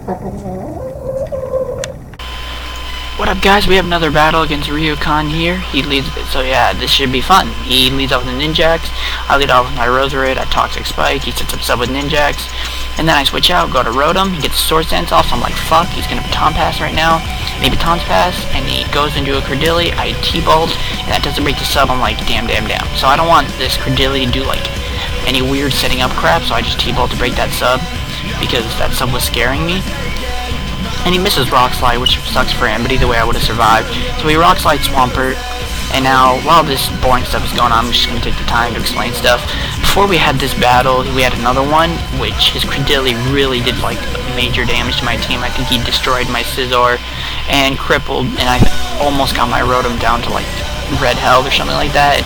What up, guys? We have another battle against Ryoken here. He leads, so yeah, this should be fun. He leads off with the Ninjax. I lead off with my Roserate. I Toxic Spike. He sets up sub with Ninjax. And then I switch out, go to Rotom. He gets the Sword Stance off, so I'm like, fuck, he's gonna Baton Pass right now. And he Batons Pass, and he goes into a Cradily. I T-Bolt, and that doesn't break the sub. I'm like, damn. So I don't want this Cradily to do, like, any weird setting up crap, so I just T-Bolt to break that sub, because that sub was scaring me. And he misses Rock Slide, which sucks for him, but either way I would have survived. So he Rock Slide Swampert, and now, while this boring stuff is going on, I'm just going to take the time to explain stuff. Before we had this battle, we had another one, which his Cradily really did, like, major damage to my team. I think he destroyed my Scizor and crippled, and I almost got my Rotom down to, like, red health or something like that,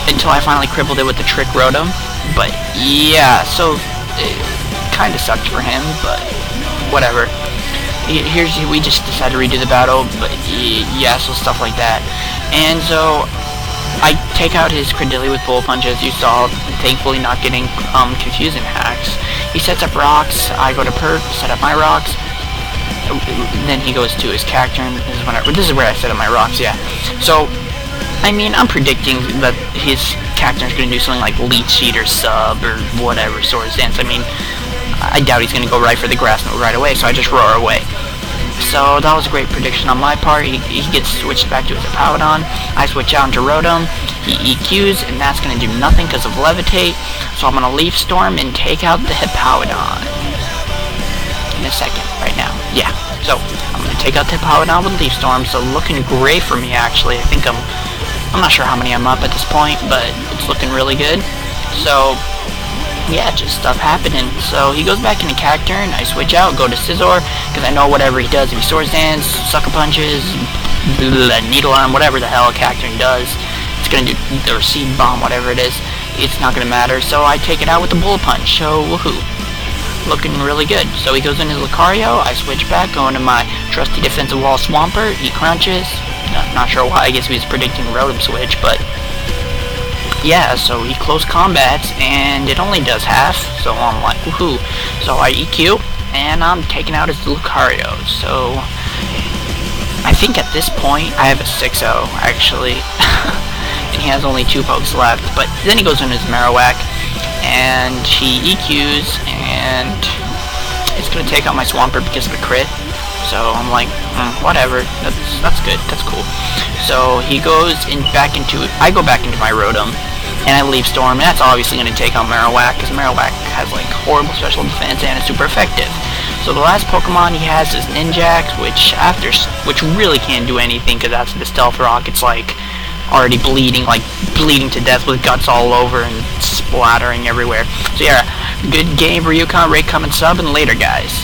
until I finally crippled it with the Trick Rotom. But, yeah, so, it kind of sucked for him, but whatever. We just decided to redo the battle, but yeah, so stuff like that. And so I take out his Cradily with Bullet Punch, as you saw, thankfully not getting confused and hacks. He sets up rocks, I go to Perk, set up my rocks, then he goes to his Cacturn. This is where I set up my rocks, yeah. So, I mean, I'm predicting that his Cacturn's gonna do something like Leech Seed or Sub or whatever, Sword Stance. I mean, I doubt he's going to go right for the Grass Note right away, so I just roar away. So that was a great prediction on my part. He gets switched back to his Hippowdon. I switch out into Rotom. He EQs, and that's going to do nothing because of Levitate. So I'm going to Leaf Storm and take out the Hippowdon. In a second, right now. Yeah, so I'm going to take out the Hippowdon with Leaf Storm. So looking great for me, actually. I think I'm not sure how many I'm up at this point, but it's looking really good. So yeah, just stuff happening. So he goes back into Cacturn, I switch out, go to Scizor, because I know whatever he does, if he Sword Stance, Sucker Punches, Needle Arm, whatever the hell Cacturn does, it's going to do, or Seed Bomb, whatever it is, it's not going to matter. So I take it out with the Bullet Punch, so woohoo. Looking really good. So he goes into Lucario, I switch back, go into my trusty defensive wall Swampert, he crunches, not sure why, I guess he was predicting Rotom switch, but yeah, so he close combats, and it only does half, so I'm like, woohoo. So I EQ, and I'm taking out his Lucario. So I think at this point, I have a 6-0, actually. And he has only 2 pokes left, but then he goes in his Marowak, and he EQs, and it's going to take out my Swampert because of a crit. So I'm like, whatever, that's good, that's cool. So he goes I go back into my Rotom, and I Leaf Storm, and that's obviously going to take out Marowak, because Marowak has, like, horrible special defense, and it's super effective. So the last Pokemon he has is Ninjax, which really can't do anything, because after the Stealth Rock, it's, like, already bleeding to death with guts all over and splattering everywhere. So yeah, good game, Ryoken, rate, comment, sub, and later, guys.